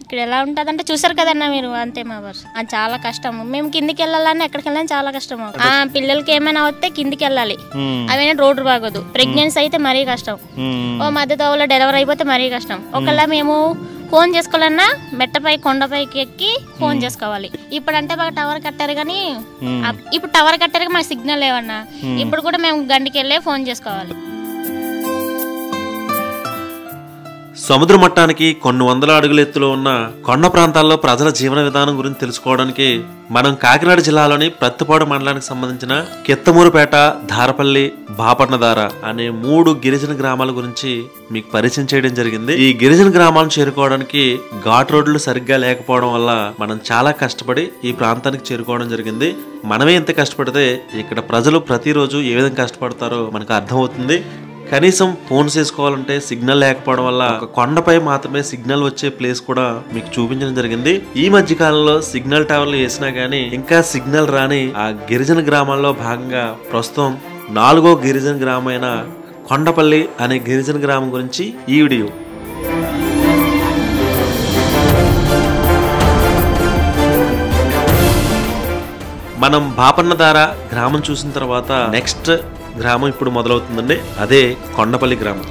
ఇక్కడ ఎలా ఉంటుంది అంటే చూసారు కదన్నా మీరు, అంతే మా వర్షం అది చాలా కష్టము. మేము కిందికి వెళ్ళాలని ఎక్కడికి వెళ్ళాలని చాలా కష్టము. పిల్లలకి ఏమైనా వస్తే కిందికి వెళ్ళాలి, అవైనా రోడ్డు బాగోదు. ప్రెగ్నెన్సీ అయితే మరీ కష్టం, ఓ మధ్య తోవలో డెలివరీ అయిపోతే మరీ కష్టం. ఒకవేళ మేము ఫోన్ చేసుకోవాలన్నా మెట్టపై కొండపైకి ఎక్కి ఫోన్ చేసుకోవాలి. ఇప్పుడు అంటే బాగా టవర్ కట్టారు కానీ ఇప్పుడు టవర్ కట్టారు మాకు సిగ్నల్ లేవన్నా. ఇప్పుడు కూడా మేము గండికి వెళ్ళే ఫోన్ చేసుకోవాలి. సముద్ర మట్టానికి కొన్ని వందల అడుగుల ఎత్తులో ఉన్న కొండ ప్రాంతాల్లో ప్రజల జీవన విధానం గురించి తెలుసుకోవడానికి మనం కాకినాడ జిల్లాలోని ప్రత్తిపాడు మండలానికి సంబంధించిన కిత్తమూరుపేట, ధారపల్లి, బాపట్నధార అనే 3 గిరిజన గ్రామాల గురించి మీకు పరిచయం చేయడం జరిగింది. ఈ గిరిజన గ్రామాలను చేరుకోవడానికి ఘాట్ రోడ్లు సరిగ్గా లేకపోవడం వల్ల మనం చాలా కష్టపడి ఈ ప్రాంతానికి చేరుకోవడం జరిగింది. మనమే ఎంత కష్టపడితే ఇక్కడ ప్రజలు ప్రతిరోజు ఏ విధంగా కష్టపడతారో మనకు అర్థమవుతుంది. కనీసం ఫోన్ చేసుకోవాలంటే సిగ్నల్ లేకపోవడం వల్ల ఒక కొండపై మాత్రమే సిగ్నల్ వచ్చే ప్లేస్ కూడా మీకు చూపించడం జరిగింది. ఈ మధ్య కాలంలో సిగ్నల్ టవర్లు వేసినా గానీ ఇంకా సిగ్నల్ రాని ఆ గిరిజన గ్రామాల్లో భాగంగా ప్రస్తుతం 4వ గిరిజన గ్రామమైన కొండపల్లి అనే గిరిజన గ్రామం గురించి ఈ వీడియో. మనం బాపట్నధార గ్రామం చూసిన తర్వాత నెక్స్ట్ గ్రామం ఇప్పుడు మొదలవుతుందండి, అదే కొండపల్లి గ్రామం.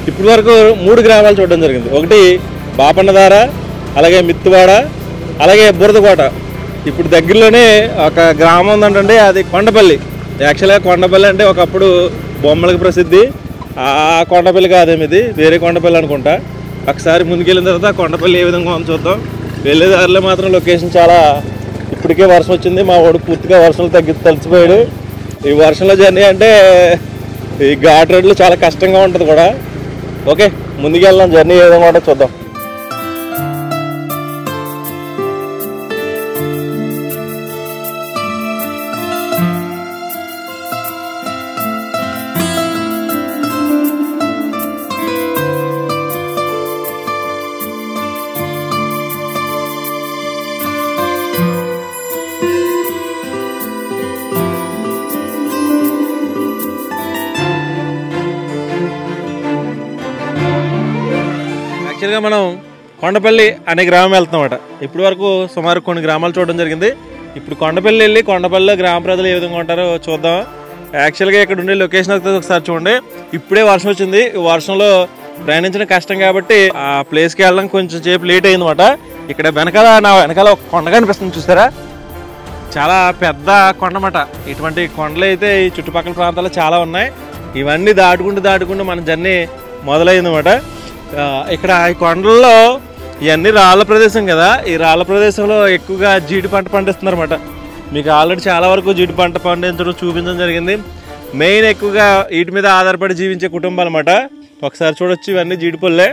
ఇప్పటి వరకు 3 గ్రామాలు చూడడం జరిగింది. ఒకటి బాపట్నధార, అలాగే మిత్తువాడ, అలాగే బురదకోట. ఇప్పుడు దగ్గరలోనే ఒక గ్రామం ఉందంటే అది కొండపల్లి. యాక్చువల్గా కొండపల్లి అంటే ఒకప్పుడు బొమ్మలకు ప్రసిద్ధి. ఆ కొండపల్లి కాదేమి, ఇది వేరే కొండపల్లి అనుకుంటా. ఒకసారి ముందుకెళ్ళిన తర్వాత కొండపల్లి ఏ విధంగా ఉందో చూద్దాం. వెళ్ళే దారిలో మాత్రం లొకేషన్ చాలా, ఇప్పటికే వర్షం వచ్చింది, మా వాడు పూర్తిగా వర్షంలో తలిసిపోయాడు. ఈ వర్షంలో జర్నీ అంటే ఈ ఘాట్ రోడ్లు చాలా కష్టంగా ఉంటుంది కూడా. ఓకే, ముందుకు వెళ్దాం, జర్నీ ఏ విధంగా ఉంటుందో చూద్దాం. యాక్చువల్గా మనం కొండపల్లి అనే గ్రామం వెళ్తున్నామట. ఇప్పటి వరకు సుమారు కొన్ని గ్రామాలు చూడడం జరిగింది. ఇప్పుడు కొండపల్లి వెళ్ళి కొండపల్లిలో గ్రామ ప్రజలు ఏ విధంగా ఉంటారో చూద్దాం. యాక్చువల్గా ఇక్కడ ఉండే లొకేషన్ అయితే ఒకసారి చూడండి. ఇప్పుడే వర్షం వచ్చింది, వర్షంలో ప్రయాణించడం కష్టం కాబట్టి ఆ ప్లేస్కి వెళ్ళడం కొంచెం సేపు లేట్ అయిందన్నమాట. ఇక్కడ నా వెనకాల ఒక కొండ కనిపిస్తుంది, చూసారా? చాలా పెద్ద కొండమాట. ఇటువంటి కొండలు అయితే ఈ చుట్టుపక్కల ప్రాంతాల్లో చాలా ఉన్నాయి. ఇవన్నీ దాటుకుంటూ మన జర్నీ మొదలైందన్నమాట. ఇక్కడ ఈ కొండల్లో ఇవన్నీ రాళ్ళ ప్రదేశం కదా, ఈ రాళ్ళ ప్రదేశంలో ఎక్కువగా జీడి పంట పండిస్తున్నారు అన్నమాట. మీకు ఆల్రెడీ చాలా వరకు జీడి పంట పండించడం చూపించడం జరిగింది. మెయిన్ ఎక్కువగా వీటి మీద ఆధారపడి జీవించే కుటుంబాలు అన్నమాట. ఒకసారి చూడొచ్చు, ఇవన్నీ జీడి పళ్ళే.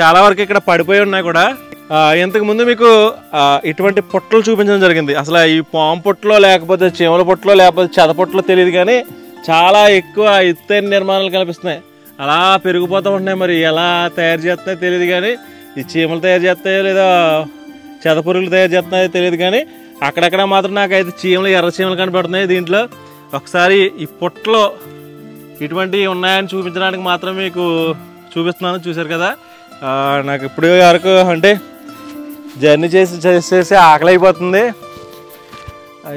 చాలా వరకు ఇక్కడ పడిపోయి ఉన్నాయి కూడా. ఇంతకుముందు మీకు ఇటువంటి పొట్టలు చూపించడం జరిగింది. అసలు ఈ పాము పొట్టలో లేకపోతే చీమల పొట్టలో లేకపోతే చెద పొట్టలో తెలియదు కానీ చాలా ఎక్కువ ఎత్తైన నిర్మాణాలు కనిపిస్తున్నాయి. అలా పెరిగిపోతూ ఉంటున్నాయి. మరి ఎలా తయారు చేస్తున్నాయో తెలియదు కానీ, ఈ చీమలు తయారు చేస్తాయో లేదా చెదపురుగులు తయారు చేస్తున్నాయో తెలియదు కానీ అక్కడక్కడ మాత్రం నాకైతే చీమలు, ఎర్ర చీమలు కనపడుతున్నాయి దీంట్లో. ఒకసారి ఈ పొట్టలో ఇటువంటివి ఉన్నాయని చూపించడానికి మాత్రం మీకు చూపిస్తున్నాను. చూశారు కదా, నాకు ఇప్పుడు వరకు అంటే జర్నీ చేసి ఆకలి అయిపోతుంది.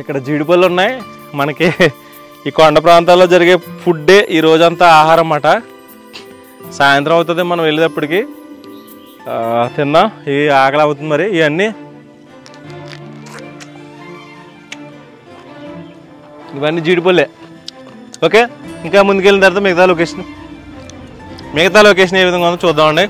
ఇక్కడ జీడిపళ్ళు ఉన్నాయి. మనకి ఈ కొండ ప్రాంతాల్లో జరిగే ఫుడ్డే ఈ రోజంతా ఆహారం అన్నమాట. సాయంత్రం అవుతుంది మనం వెళ్ళేటప్పటికి, తిన్నాం. ఈ ఆకలి అవుతుంది. మరి ఇవన్నీ జీడిపళ్ళే. ఓకే, ఇంకా ముందుకెళ్ళిన తర్వాత మిగతా లొకేషన్ ఏ విధంగా ఉందో చూద్దామండి.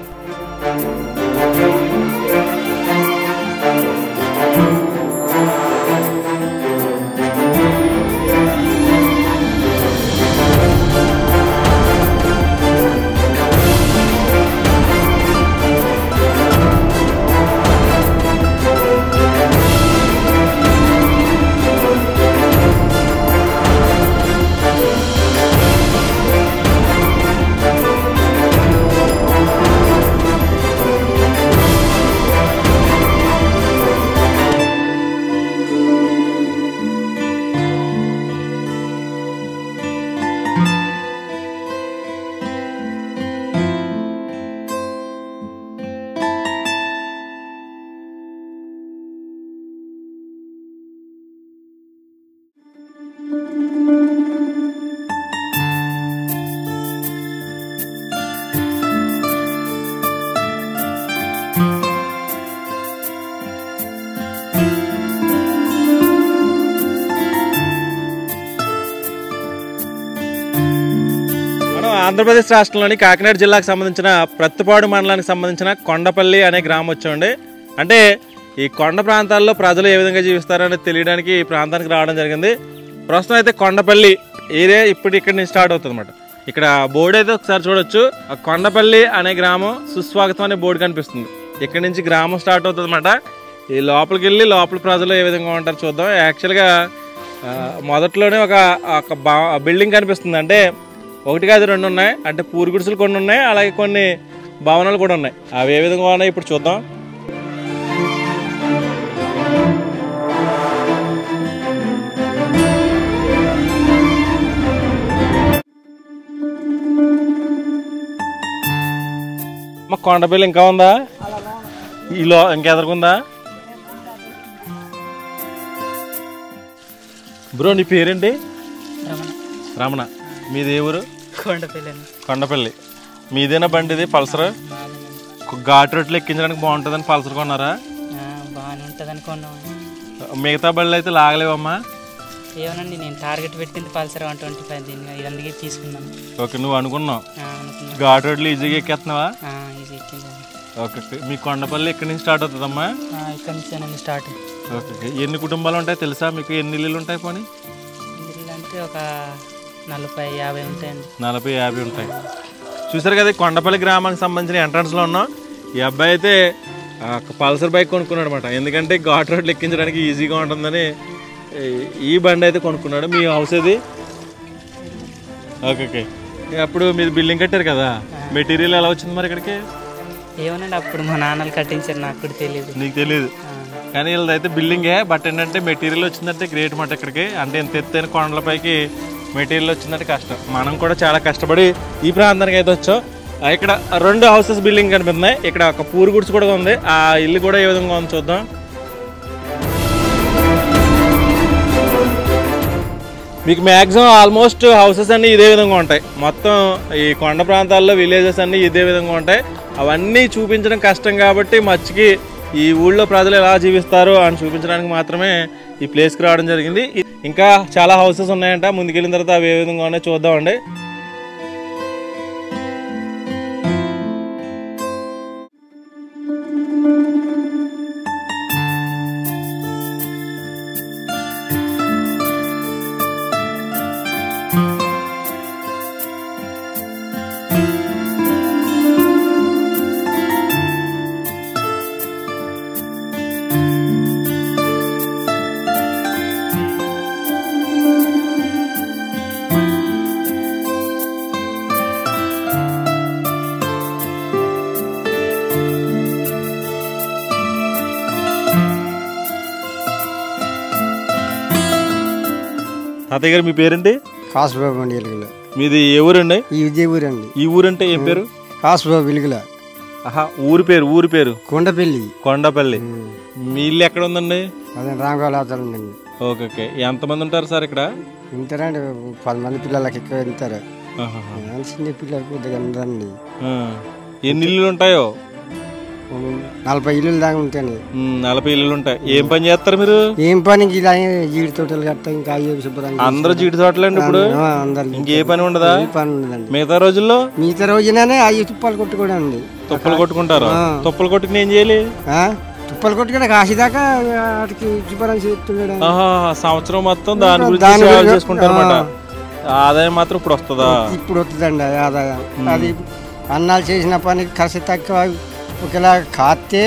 ఆంధ్రప్రదేశ్ రాష్ట్రంలోని కాకినాడ జిల్లాకు సంబంధించిన ప్రత్తిపాడు మండలానికి సంబంధించిన కొండపల్లి అనే గ్రామం వచ్చామండి. అంటే ఈ కొండ ప్రాంతాల్లో ప్రజలు ఏ విధంగా జీవిస్తారనేది తెలియడానికి ఈ ప్రాంతానికి రావడం జరిగింది. ప్రస్తుతం అయితే కొండపల్లి ఏరియా ఇప్పుడు ఇక్కడ నుంచి స్టార్ట్ అవుతుంది అన్నమాట. ఇక్కడ బోర్డు అయితే ఒకసారి చూడొచ్చు. కొండపల్లి అనే గ్రామం సుస్వాగతం అనే బోర్డు కనిపిస్తుంది. ఇక్కడ నుంచి గ్రామం స్టార్ట్ అవుతుంది అన్నమాట. ఈ లోపలికి వెళ్ళి లోపల ప్రజలు ఏ విధంగా ఉంటారు చూద్దాం. యాక్చువల్గా మొదట్లోనే ఒక బిల్డింగ్ కనిపిస్తుంది. అంటే ఒకటి కాదు రెండు ఉన్నాయి. అంటే పూరి గుడిసెలు కొన్ని ఉన్నాయి, అలాగే కొన్ని భవనాలు కూడా ఉన్నాయి. అవి ఏ విధంగా ఉన్నాయి ఇప్పుడు చూద్దాం. మా కొండపల్లి ఇంకా ఉందా? ఈలో ఇంకెదరుకుందా? బ్రో నీ పేరేంటి? రమణ. మీది ఏ ఊరు? కొండపల్లి. మీదేనా బండి ఇది పల్సర్? ఘాట్ రోడ్లు ఎక్కించడానికి బాగుంటుందని పల్సర్ కొన్నారా? మిగతా బళ్ళు అయితే లాగలేవమ్మా? ఏమోనండి, నేను టార్గెట్ పెట్టింది పల్సర్ 125 దీన్ని, అందుకే తీసుకున్నాను. ఓకే, నువ్వు అనుకున్నావు ఘాట్ రోడ్లు ఈజీగా ఎక్కేస్తున్నావా? ఓకే. మీ కొండపల్లి ఎక్కడి నుంచి స్టార్ట్ అవుతుందమ్మా? ఇక్కడ నుంచి స్టార్ట్. ఓకే. ఎన్ని కుటుంబాలు ఉంటాయి తెలుసా మీకు? ఎన్ని ఇల్లులు ఉంటాయి? పోనీ ఇల్లు అంటే ఒక 40-50 ఉంటాయండి. 40-50 ఉంటాయి. చూసారు కదా, కొండపల్లి గ్రామానికి సంబంధించిన ఎంట్రన్స్లో ఉన్నాం. ఈ అబ్బాయి అయితే పల్సర్ బైక్ కొనుక్కున్నాడు అనమాట. ఎందుకంటే ఘాట్ రోడ్లు ఎక్కించడానికి ఈజీగా ఉంటుందని ఈ బండి అయితే కొనుక్కున్నాడు. మీ హౌస్ ఇది? Okay okay. అప్పుడు మీరు బిల్డింగ్ కట్టారు కదా, మెటీరియల్ ఎలా వచ్చింది మరి ఇక్కడికి? ఏమోనండి, అప్పుడు మా నాన్నలు కట్టించారు, నాకు కూడా తెలియదు. నీకు తెలియదు కానీ వీళ్ళది అయితే బిల్డింగే. బట్ ఏంటంటే మెటీరియల్ వచ్చిందంటే గ్రేట్ మాట ఇక్కడికి. అంటే ఇంత ఎత్తైన కొండలపైకి మెటీరియల్ వచ్చిందంటే కష్టం. మనం కూడా చాలా కష్టపడి ఈ ప్రాంతానికి అయితే వచ్చాం. ఇక్కడ 2 హౌసెస్ బిల్డింగ్ కనిపిస్తున్నాయి. ఇక్కడ ఒక పూరి గుడిసె కూడా ఉంది. ఆ ఇల్లు కూడా ఏ విధంగా ఉంది చూద్దాం. మీకు మ్యాక్సిమం ఆల్మోస్ట్ హౌసెస్ అన్నీ ఇదే విధంగా ఉంటాయి. మొత్తం ఈ కొండ ప్రాంతాల్లో విలేజెస్ అన్నీ ఇదే విధంగా ఉంటాయి. అవన్నీ చూపించడం కష్టం కాబట్టి మచ్చికి ఈ ఊళ్ళో ప్రజలు ఎలా జీవిస్తారు అని చూపించడానికి మాత్రమే ఈ ప్లేస్కి రావడం జరిగింది. ఇంకా చాలా హౌసెస్ ఉన్నాయంట. ముందుకెళ్ళిన తర్వాత అవి ఏ విధంగా ఉన్నాయో చూద్దామండి. తాతయ్య గారు మీ పేరేంటి? కాసుబాబు అండి. వెలుగుల. మీది ఏ ఊరండి? ఇదే ఊరండి. ఈ ఊరంటే ఏం పేరు? కాసుబాబు వెలుగుల. ఊరి పేరు కొండపల్లి. కొండపల్లి. మీ ఇల్లు ఎక్కడ ఉందండి? అదే రామగావల ఉందండి. Okay okay. ఎంతమంది ఉంటారు సార్ ఇక్కడ? ఉంటారండి 10 మంది పిల్లలకి ఎక్కువ వెళ్తారు. చిన్న పిల్లలు కొద్దిగా ఉందండి. ఎన్ని ఇల్లులు ఉంటాయో? 40 ఇల్లులు దాకా ఉంటాయండి. 40 ఇల్లులు ఉంటాయి. ఏం పని చేస్తారు మీరు? ఏం పని? ఇలా జీడి తోటలు కట్ట ఇంకా శుభ్రంగా. అందరూ జీడి తోటలండి ఇప్పుడు? ఇంకే పని ఉండదా? పని ఉండదండి. మిగతా రోజుల్లో? మిగతా రోజునే అవి తుప్పలు కొట్టుకోవడం అండి. తుప్పలు కొట్టుకుంటారు? తుప్పలు కొట్టుకుని ఏం చేయాలి? తుప్పలు కొట్టుకుని కాశీదాకా వాటికి శుభ్రం చేస్తున్నాడు. సంవత్సరం మొత్తం దాని గురించి చేసుకుంటారు అన్నమాట. ఆదాయం మాత్రం ఇప్పుడు వస్తుందా? ఇప్పుడు వస్తుందండి ఆదాయం. అది అన్నాలు చేసిన పనికి ఖర్చు తక్కువ. ఒకలా కాస్తే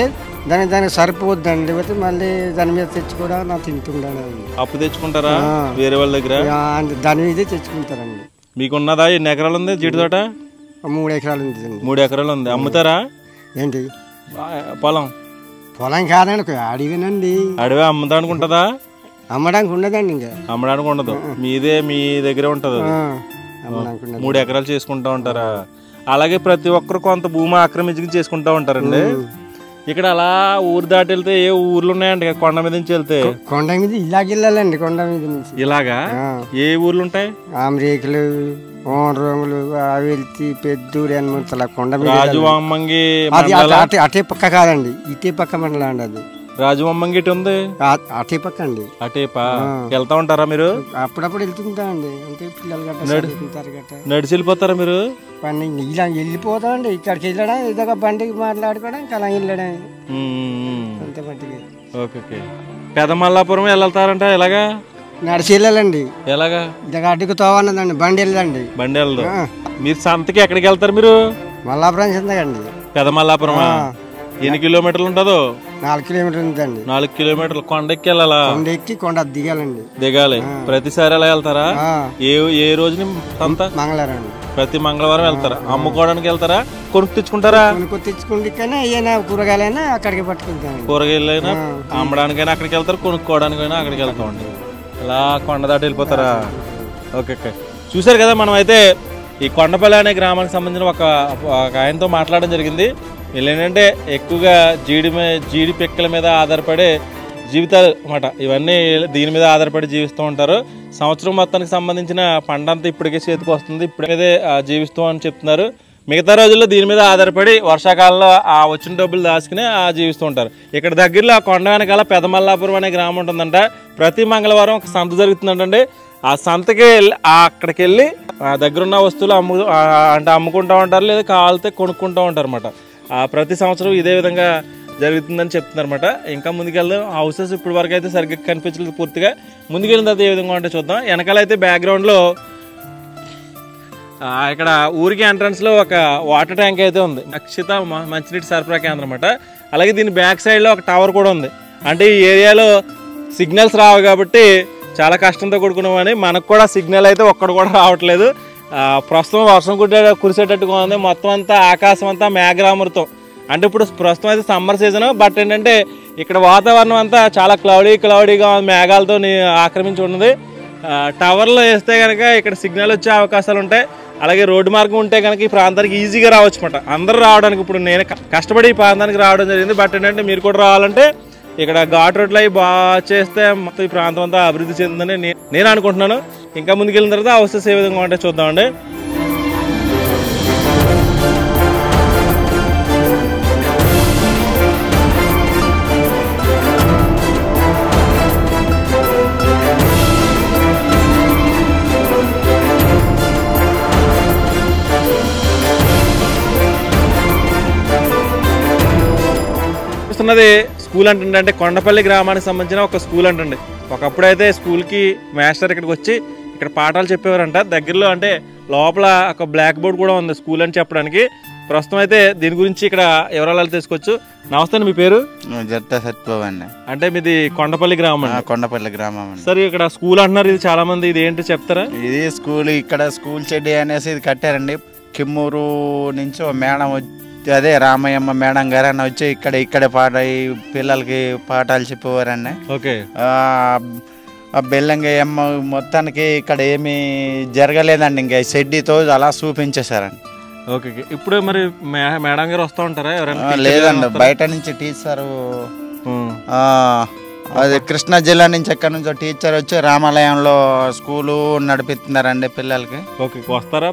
దానికి సరిపోద్దండి. లేకపోతే మళ్ళీ దాని మీద తెచ్చుకోవడా నా తింటుండడు. అప్పు తెచ్చుకుంటారా వేరే వాళ్ళ దగ్గర? దాని మీదే తెచ్చుకుంటారండి. మీకు ఉన్నదా? ఎన్ని ఎకరాలు ఉంది జీడి తోట? 3 ఎకరాలు ఉంది. 3 ఎకరాలు ఉంది. అమ్ముతారా? ఏంటి పొలం? పొలం కాదండి, అడివేనండి. అడివే అమ్ముతా అనుకుంటుందా? అమ్మడానికి ఉండదండి. ఇంకా అమ్మడానికి ఉండదు. మీదే మీ దగ్గరే ఉంటది. 3 ఎకరాలు చేసుకుంటా ఉంటారా? అలాగే ప్రతి ఒక్కరు కొంత భూమి ఆక్రమించి చేసుకుంటా ఉంటారండి. ఇక్కడ అలా ఊరు దాటి వెళ్తే ఏ ఊర్లు ఉన్నాయండి? కొండ మీద నుంచి వెళ్తే కొండ మీద ఇలాగ వెళ్ళాలండి. కొండ మీద నుంచి ఇలాగా ఏ ఊర్లు ఉంటాయి? ఆమరేకులు, ఓనరోములు, వెళ్తి, పెద్దూరు, ఎన్మంతల కొండ మీద. రాజువామంగి అటే పక్క కాదండి, ఇటే పక్క మండలం అండి. అది రాజమమ్మం గిట్ ఉంది అటే పక్క అండి. అటేపా వెళ్తా ఉంటారా మీరు? అప్పుడప్పుడు వెళ్తుంటామండి. అంటే పిల్లలు గట్ట నడిచి వెళ్ళిపోతారా మీరు? పని ఇలా వెళ్ళిపోతామండి. ఇక్కడికి వెళ్ళడం ఇదొక బండికి మాట్లాడుకోవడం ఇంకా అలా వెళ్ళడం అంతే మట్టికి. ఓకే. పెదమల్లాపురం వెళ్తారంట ఎలాగా? నడిచి వెళ్ళాలండి. ఎలాగా? ఇదొక అడ్డుకు తోవన్నదండి, బండి వెళ్ళదండి. బండి వెళ్ళదు. మీరు సంతకి ఎక్కడికి వెళ్తారు మీరు? మల్లాపురం చెందకండి. పెదమల్లాపురం ఎన్ని కిలోమీటర్లు ఉంటుందో? 4 కిలోమీటర్లు ఉందండి. 4 కిలోమీటర్లు కొండ ఎక్కి వెళ్ళాలా? కొండ ఎక్కి కొండ దిగాలండి. దిగాలి. ప్రతిసారి ఎలా వెళ్తారా? ఏ రోజుని సంత? మంగళవారం అండి. ప్రతి మంగళవారం వెళ్తారా? అమ్ముకోవడానికి వెళ్తారా? కొనుక్కు తెచ్చుకుంటారా? కొనుక్కు తెచ్చుకుంటే ఏమైనా కూరగాయలైనా అక్కడికి పట్టుకుంటాను. కూరగాయలైనా అమ్మడానికైనా అక్కడికి వెళ్తారు, కొనుక్కోవడానికైనా అక్కడికి వెళ్తామండి. ఇలా కొండ దాటి వెళ్ళిపోతారా? ఓకే. చూసారు కదా, మనం అయితే ఈ కొండపల్లి అనే గ్రామానికి సంబంధించిన ఒక ఆయనతో మాట్లాడడం జరిగింది. వీళ్ళు ఏంటంటే ఎక్కువగా జీడి పిక్కల మీద ఆధారపడే జీవితాలు అన్నమాట. ఇవన్నీ దీని మీద ఆధారపడి జీవిస్తూ ఉంటారు. సంవత్సరం మొత్తానికి సంబంధించిన పంట అంతా ఇప్పటికే చేతికి వస్తుంది, ఇప్పుడే జీవిస్తూ అని చెప్తున్నారు. మిగతా రోజుల్లో దీని మీద ఆధారపడి వర్షాకాలంలో ఆ వచ్చిన డబ్బులు దాచుకుని జీవిస్తూ ఉంటారు. ఇక్కడ దగ్గరలో ఆ కొండ వెనకాల పెదమల్లాపురం అనే గ్రామం ఉంటుందంట. ప్రతి మంగళవారం ఒక సంత జరుగుతుందంటండి. ఆ సంతకి అక్కడికి వెళ్ళి దగ్గరున్న వస్తువులు అమ్ముకుంటూ ఉంటారు, లేదా కావాలితే కొనుక్కుంటూ ఉంటారు అన్నమాట. ప్రతి సంవత్సరం ఇదే విధంగా జరుగుతుందని చెప్తున్నారు అనమాట. ఇంకా ముందుకెళ్దాం. హౌసెస్ ఇప్పుడు వరకు అయితే సరిగ్గా కనిపించలేదు పూర్తిగా. ముందుకెళ్ళిన తర్వాత ఏ విధంగా ఉంటే చూద్దాం. వెనకాల అయితే బ్యాక్గ్రౌండ్లో ఇక్కడ ఊరికి ఎంట్రన్స్లో ఒక వాటర్ ట్యాంక్ అయితే ఉంది, అక్షిత మంచినీటి సరఫరా కేంద్రం అనమాట. అలాగే దీని బ్యాక్ సైడ్లో ఒక టవర్ కూడా ఉంది. అంటే ఈ ఏరియాలో సిగ్నల్స్ రావు కాబట్టి చాలా కష్టంతో కూడుకున్నామని. మనకు కూడా సిగ్నల్ అయితే ఒక్కడు కూడా రావట్లేదు. ప్రస్తుతం వర్షం కురిసేటట్టుగా ఉంది. మొత్తం అంతా ఆకాశం అంతా మేఘామృతం. అంటే ఇప్పుడు ప్రస్తుతం అయితే సమ్మర్ సీజన్, బట్ ఏంటంటే ఇక్కడ వాతావరణం అంతా చాలా క్లౌడీగా మేఘాలతో ఆక్రమించి ఉన్నది. టవర్లో వేస్తే కనుక ఇక్కడ సిగ్నల్ వచ్చే అవకాశాలు ఉంటాయి. అలాగే రోడ్డు మార్గం ఉంటే కనుక ఈ ప్రాంతానికి ఈజీగా రావచ్చు అన్నమాట. అందరూ రావడానికి ఇప్పుడు నేను కష్టపడి ఈ ప్రాంతానికి రావడం జరిగింది. బట్ ఏంటంటే మీరు కూడా రావాలంటే ఇక్కడ ఘాట్ రోడ్లు అవి బాగా చేస్తే మొత్తం ఈ ప్రాంతం అంతా అభివృద్ధి చెందిందని నేను అనుకుంటున్నాను. ఇంకా ముందుకెళ్ళిన తర్వాత హౌసెస్ ఏ విధంగా ఉంటే చూద్దామండి. చూస్తున్నది స్కూల్ అంటే కొండపల్లి గ్రామానికి సంబంధించిన ఒక స్కూల్ అంటండి. ఒకప్పుడైతే స్కూల్కి మాస్టర్ ఇక్కడికి వచ్చి ఇక్కడ పాఠాలు చెప్పేవారంట. దగ్గరలో అంటే లోపల ఒక బ్లాక్ బోర్డ్ కూడా ఉంది స్కూల్ అని చెప్పడానికి. ప్రస్తుతం అయితే దీని గురించి ఇక్కడ వివరాలు తెలుసుకోవచ్చు. నమస్తే, మీ పేరు? జట్ట సత్యబాబు అండి. అంటే మీది కొండపల్లి గ్రామం? కొండపల్లి గ్రామం అండి. సరే, ఇక్కడ స్కూల్ అంటున్నారు, ఇది చాలా మంది, ఇది ఏంటి చెప్తారా? ఇది స్కూల్, ఇక్కడ స్కూల్ చెడ్డి అనేసి ఇది కట్టారండి. కిమ్మూరు నుంచి మేడం అదే రామయ్యమ్మ మేడం గారు అని వచ్చి ఇక్కడే పిల్లలకి పాఠాలు చెప్పేవారండి. ఓకే. బెల్లంగయ్యమ్మ మొత్తానికి ఇక్కడ ఏమీ జరగలేదండి, ఇంకా షెడ్డితో అలా చూపించేశారండి. ఓకే. ఇప్పుడు మరి మేడం గారు వస్తూ ఉంటారా? లేదండి, బయట నుంచి టీచరు, అది కృష్ణా జిల్లా నుంచి ఎక్కడి నుంచో టీచర్ వచ్చి రామాలయంలో స్కూలు నడిపిస్తున్నారండి పిల్లలకి. ఓకే. వస్తారా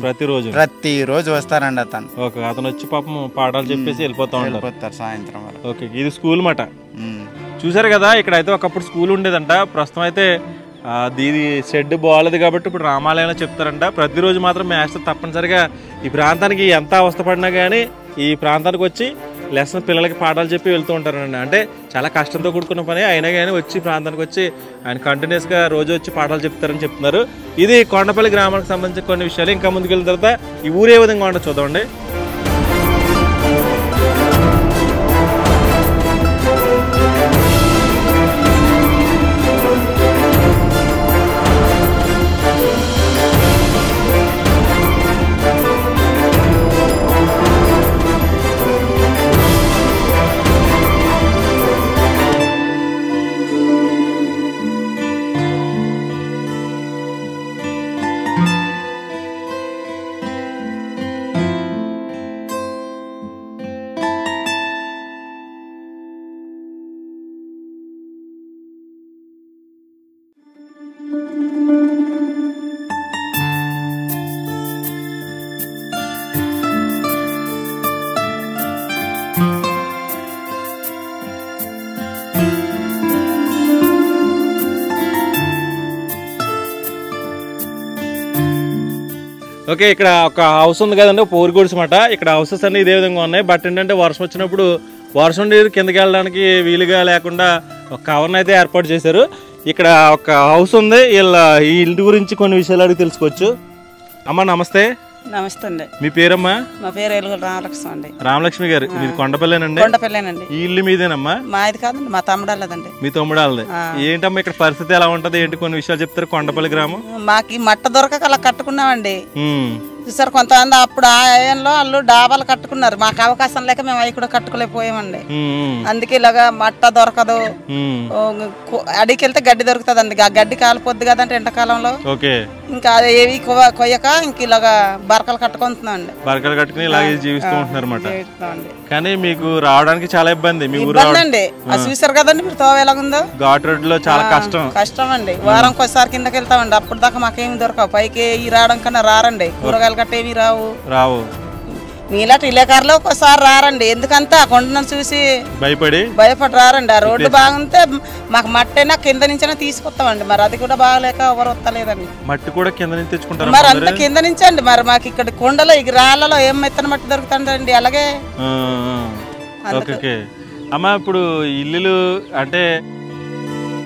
ప్రతిరోజు వస్తారండి అతను. ఓకే. అతను వచ్చి పాపం పాఠాలు చెప్పేసి వెళ్ళిపోతారు సాయంత్రం వరకు. ఓకే. ఇది స్కూల్ మాట. చూసారు కదా, ఇక్కడ అయితే ఒకప్పుడు స్కూల్ ఉండేదంట. ప్రస్తుతం అయితే దీని షెడ్ బాగాలేదు కాబట్టి ఇప్పుడు రామాలయంలో చెప్తారంట. ప్రతిరోజు మాత్రం మాస్టర్ తప్పనిసరిగా ఈ ప్రాంతానికి ఎంత అవస్థపడినా కానీ ఈ ప్రాంతానికి వచ్చి లెసన్ పిల్లలకి పాఠాలు చెప్పి వెళ్తూ ఉంటారండి. అంటే చాలా కష్టంతో కూడుకున్న పని అయినా కానీ వచ్చి ప్రాంతానికి వచ్చి ఆయన కంటిన్యూస్గా రోజు వచ్చి పాఠాలు చెప్తారని చెప్తున్నారు. ఇది కొండపల్లి గ్రామానికి సంబంధించి కొన్ని విషయాలు. ఇంకా ముందుకు వెళ్ళిన తర్వాత ఈ ఊరు ఏ విధంగా ఉండో చూద్దామండి. ఓకే, ఇక్కడ ఒక హౌస్ ఉంది కదండి, పూరి గుడిసె మాట. ఇక్కడ హౌసెస్ అన్ని ఇదే విధంగా ఉన్నాయి. బట్ ఏంటంటే వర్షం వచ్చినప్పుడు వర్షం నీరు కిందకి వెళ్ళడానికి వీలుగా లేకుండా ఒక కవర్ని అయితే ఏర్పాటు చేశారు. ఇక్కడ ఒక హౌస్ ఉంది. ఈ ఇంటి గురించి కొన్ని విషయాలు అడిగి తెలుసుకోవచ్చు. అమ్మ నమస్తే. నమస్తే అండి. మీ పేరమ్మా? మా పేరు ఎలుగుల రామలక్ష్మి అండి. రామలక్ష్మి గారు, మీది కొండపల్లేనండి? కొండపల్లేనండి. ఈ ఇల్లు మీదేనమ్మా? మాది కాదండి, మా తమ్ముడాలదండి. మీ తమ్ముడాలది. ఏంటమ్మా ఇక్కడ పరిస్థితి ఎలా ఉంటది, ఏంటి కొన్ని విషయాలు చెప్తారు? కొండపల్లి గ్రామం మాకు ఈ మట్ట దొరకక అలా కట్టుకున్నామండి. చూసారు, కొంతమంది అప్పుడు ఆ ఏయంలో వాళ్ళు డాబాలు కట్టుకున్నారు. మాకు అవకాశం లేక మేము అవి కూడా కట్టుకోలేకపోయామండి. అందుకే ఇలాగా మట్ట దొరకదు. అడికి వెళ్తే గడ్డి దొరుకుతుంది అండి. ఆ గడ్డి కాలిపోద్ది కదంటే ఎండాకాలంలో. ఇంకా ఏవి కొయ్యక ఇంక ఇలాగా బరకలు కట్టుకుంటున్నాం అండి. బరకలు కట్టుకుని ఇలాగే జీవిస్తూ ఉంటున్నారు అన్నమాట. కానీ మీకు రావడానికి చాలా ఇబ్బంది. మీ ఊరు అండి చూసారు కదండి మీరు తోవ ఎలాగుందో. ఘాట్ రోడ్ లో చాలా కష్టం అండి. వారం ఒకసారి కిందకి వెళ్తామండి. అప్పుడు దాకా మాకేమి దొరకవు. పైకి రావడం కన్నా రారండి. కూరగాయలు గట్టేమి రావు. మీలాంటి ఇలేకారులో ఒకసారి రారండి. ఎందుకంటే ఆ కొండను చూసి భయపడి రారండి. ఆ రోడ్డు బాగుంటే మాకు మట్టైనా కింద నుంచైనా తీసుకొస్తామండి. మరి అది కూడా బాగలేక ఎవరు వస్తలేదండి. మట్టి కూడా కింద నుంచి తెచ్చుకుంటారు. మరి అంత కింద నుంచి అండి. మరి మాకు ఇక్కడ కొండలో ఈ రాళ్ళలో ఏం మెత్తన మట్టి దొరుకుతుందండి. అలాగే అమ్మా ఇప్పుడు ఇల్లులు అంటే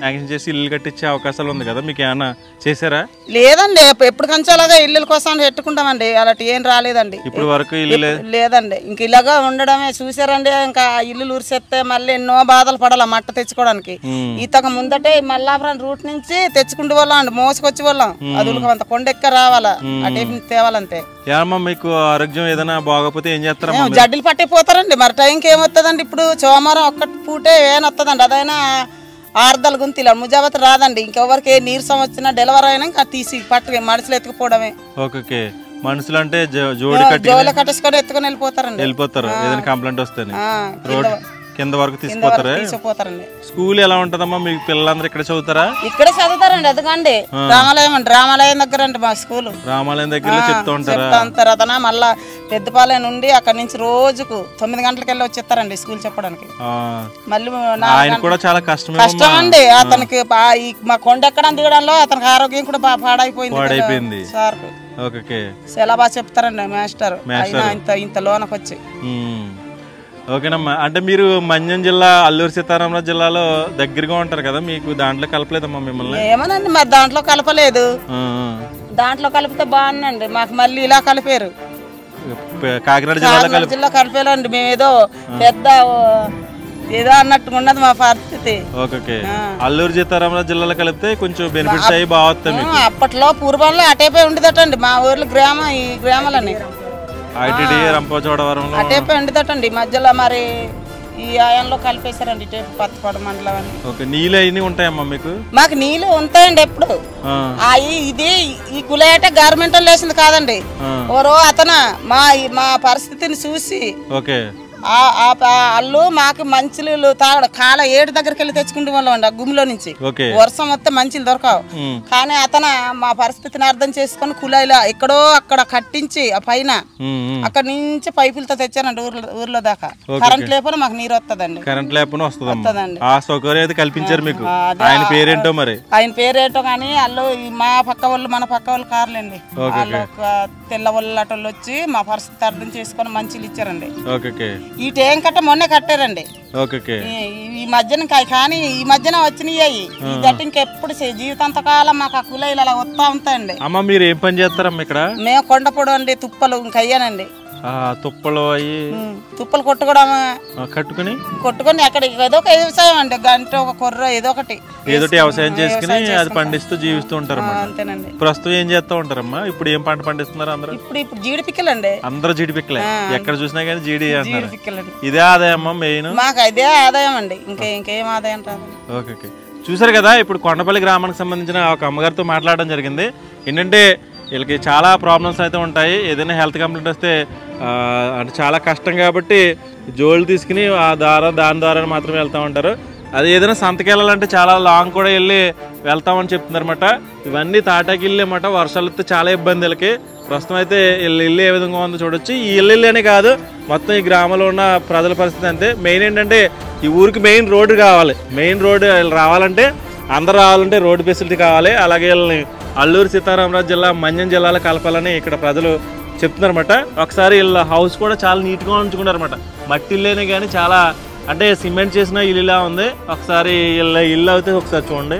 యాక్షన్ చేసి ఇల్లు కట్టించే అవకాశాలు ఉంది కదా, మీకు ఏమన్నా చేశారా? లేదండి, ఎప్పుడు కంచాలాగా ఇల్లుల కోసం పెట్టుకుంటామండి. అలాంటి ఏం రాలేదండి ఇప్పుడు వరకు. ఇల్లు లేదండి. ఇంక ఇలాగా ఉండడమే. చూసారండి, ఇంకా ఇల్లు ఊరిసేస్తే మళ్ళీ ఎన్నో బాధలు పడాల మట్ట తెచ్చుకోవడానికి. ఈతక ముందటే మల్లాపురం రూట్ నుంచి తెచ్చుకుంటూ వాళ్ళం అండి. మోసుకొచ్చి వాళ్ళం. అదులకు అంత కొండెక్క రావాలా, అటే తేవాలంతే. ఏమమ్మా మీకు ఆరోగ్యం ఏదైనా బాగోపోతే ఏం చేస్తారా? జడ్డీలు పట్టిపోతారండి. మరి టైంకి ఏమొస్తుందండి? ఇప్పుడు సోమవారం ఒక్కటి పూటే ఏమొస్తుందండి. అదైనా ఆర్దలు గుంతిలా ముజావత్ రాదండి. ఇంకెవరికి నీరసం వచ్చినా డెలివరీ అయినా ఇంకా తీసి పట్టు మనుషులు ఎత్తుకుపోవడమే. మనుషులు అంటే జోలు కట్టేసుకొని ఎత్తుకొని వెళ్ళిపోతారు. ఏదైనా కంప్లైంట్ వస్తే రోడ్ కింద వరకు తీసుకుపోతారండి. స్కూల్ ఎలా ఉంటదమ్మా? మీకు పిల్లలందరూ ఇక్కడ చదువుతారా? ఇక్కడే చదువుతారండి. ఎందుకండి రామాలయం దగ్గర అండి మా స్కూల్. రామాలయం దగ్గర చెప్తా ఉంటారా? తర్వాత మళ్ళా పెద్దపాలెం నుండి అక్కడ నుంచి రోజుకు 9 గంటలకు వెళ్ళి వచ్చేస్తారండి స్కూల్ చెప్పడానికి. మళ్ళీ ఆయన కూడా చాలా కష్టం అండి. అతనికి మా కొండ ఎక్కడం దిగడంలో అతనికి ఆరోగ్యం కూడా పాడైపోయింది సార్. చాలా బాగా చెప్తారండి మాస్టర్. ఇంత లోనకు వచ్చి. ఓకేనమ్మా. అంటే మీరు మన్యం జిల్లా అల్లూరు సీతారామరాజు జిల్లాలో దగ్గరగా ఉంటారు కదా, మీకు దాంట్లో కలపలేదమ్మా మిమ్మల్ని? ఏమోనండి, మరి దాంట్లో కలపలేదు. దాంట్లో కలిపితే బాగుందండి. మాకు మళ్ళీ ఇలా కలిపారు. కాకినాడ జిల్లా కలిపారండి. మేము ఏదో పెద్ద ఏదో అన్నట్టుగా ఉన్నది మా పరిస్థితి. అల్లూరు సీతారామరాజు జిల్లాలో కలిపితే కొంచెం బెనిఫిట్స్ అయ్యి బాగుతాయి. అప్పట్లో పూర్వంలో అటేపై ఉండదటండి మా ఊర్లో ఈ గ్రామాలని. అటే పండుదటండి. మధ్యలో మరి ఈ ఆయంలో కలిపేశారండి పత్తిపాడు మండలం అని. నీళ్ళు అన్ని ఉంటాయమ్మా మీకు? మాకు నీళ్ళు ఉంటాయండి ఎప్పుడు. ఇది ఈ కులయట గవర్నమెంట్ వాళ్ళు వేసింది కాదండి. ఓరో అతను మా పరిస్థితిని చూసి వాళ్ళు మాకు మంచిలు తాగడం కాల 7 దగ్గరికి వెళ్ళి తెచ్చుకుంటూ వాళ్ళం ఆ గుమ్మిలో నుంచి. వర్షం వస్తే మంచిలు దొరకవు. కానీ అతను మా పరిస్థితిని అర్థం చేసుకుని కులాయిలా ఎక్కడో అక్కడ కట్టించి ఆ పైన అక్కడ నుంచి పైపులతో తెచ్చానండి ఊర్లో దాకా. కరెంట్ లేకపోతే మాకు నీరు వస్తుందండి. కరెంట్ లేకపోతే వస్తుందండి. కల్పించారు మీకు. ఆయన పేరేంటో మరి? ఆయన పేరేంటో కానీ వాళ్ళు మా పక్క వాళ్ళు మన పక్క వాళ్ళు కార్లండి. వాళ్ళు తెల్ల వాళ్ళు వచ్చి మా పరిస్థితి అర్థం చేసుకుని మంచిలు ఇచ్చారండి. ఈ ట్యాంక్ కట్ట మొన్నే కట్టారండి ఈ మధ్యన. కానీ ఈ మధ్యన వచ్చినాయి ఈ గట్టి ఇంకెప్పుడు జీవితాంతకాలం మాకు ఆ కుల ఇలా వస్తా ఉంటాయండి. అమ్మ మీరు ఏం పని చేస్తారమ్మా ఇక్కడ? మేము కొండపొడు అండి, తుప్పలు ఇంకా అయ్యానండి. తుప్పలు తుప్పలు కొట్టుకొని అక్కడ ఏదో ఒక వ్యవసాయం అండి. గంట ఒక కొర్ర ఏదో ఒకటి వ్యవసాయం చేసుకుని అది పండిస్తూ జీవిస్తూ ఉంటారు. అంతేనండి. ప్రస్తుతం ఏం చేస్తూ ఉంటారమ్మా? ఇప్పుడు ఏం పంట పండిస్తున్నారు అందరూ? ఇప్పుడు జీడి పిక్కలండి. అందరూ జీడి పిక్కలే. ఎక్కడ చూసినా కానీ జీడి ఇదే ఆదాయం మెయిన్. మాకు ఇదే ఆదాయం అండి. ఇంకేం ఆదాయం రాదు. ఓకే, చూసారు కదా. ఇప్పుడు కొండపల్లి గ్రామానికి సంబంధించిన ఒక అమ్మగారితో మాట్లాడడం జరిగింది. ఏంటంటే వీళ్ళకి చాలా ప్రాబ్లమ్స్ అయితే ఉంటాయి. ఏదైనా హెల్త్ కంప్లైంట్ వస్తే అంటే చాలా కష్టం కాబట్టి జోళ్ళు తీసుకుని దాని ద్వారా మాత్రమే వెళ్తూ ఉంటారు. అది ఏదైనా సంతకి వెళ్ళాలంటే చాలా లాంగ్ కూడా వెళ్తామని చెప్తున్నారన్నమాట. ఇవన్నీ తాటాకి ఇల్లు అన్నమాట. వర్షాలు వస్తే చాలా ఇబ్బంది వీళ్ళకి. ప్రస్తుతం అయితే ఇల్లు ఏ విధంగా ఉందో చూడొచ్చు. ఈ ఇల్లు కాదు, మొత్తం ఈ గ్రామంలో ఉన్న ప్రజల పరిస్థితి అంతే. మెయిన్ ఏంటంటే ఈ ఊరికి మెయిన్ రోడ్డు కావాలి. మెయిన్ రోడ్డు రావాలంటే అందరూ రావాలంటే రోడ్డు ఫెసిలిటీ కావాలి. అలాగే వీళ్ళని అల్లూరు సీతారామరాజు జిల్లా మన్యం జిల్లాలో కలపాలని ఇక్కడ ప్రజలు చెప్తున్నారన్నమాట. ఒకసారి వీళ్ళ హౌస్ కూడా చాలా నీట్గా ఉంచుకున్నారన్నమాట. మట్టి ఇల్లేనే కానీ చాలా అంటే సిమెంట్ చేసిన ఇల్లులా ఉంది. ఒకసారి వీళ్ళ ఇల్లు అయితే ఒకసారి చూడండి.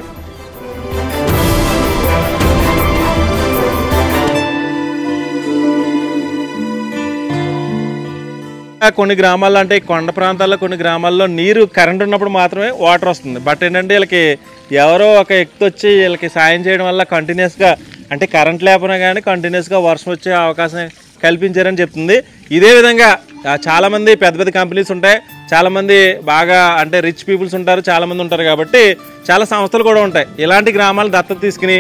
కొన్ని గ్రామాల్లో అంటే కొండ ప్రాంతాల్లో కొన్ని గ్రామాల్లో నీరు కరెంట్ ఉన్నప్పుడు మాత్రమే వాటర్ వస్తుంది. బట్ ఏంటంటే వీళ్ళకి ఎవరో ఒక వ్యక్తి వచ్చి వీళ్ళకి సాయం చేయడం వల్ల కంటిన్యూస్గా అంటే కరెంట్ లేకపోయినా కానీ కంటిన్యూస్గా వర్షం వచ్చే అవకాశం కల్పించారని చెప్తుంది. ఇదే విధంగా చాలామంది పెద్ద పెద్ద కంపెనీస్ ఉంటాయి, చాలామంది బాగా అంటే రిచ్ పీపుల్స్ ఉంటారు, చాలామంది ఉంటారు. కాబట్టి చాలా సంస్థలు కూడా ఉంటాయి. ఇలాంటి గ్రామాలు దత్తత తీసుకుని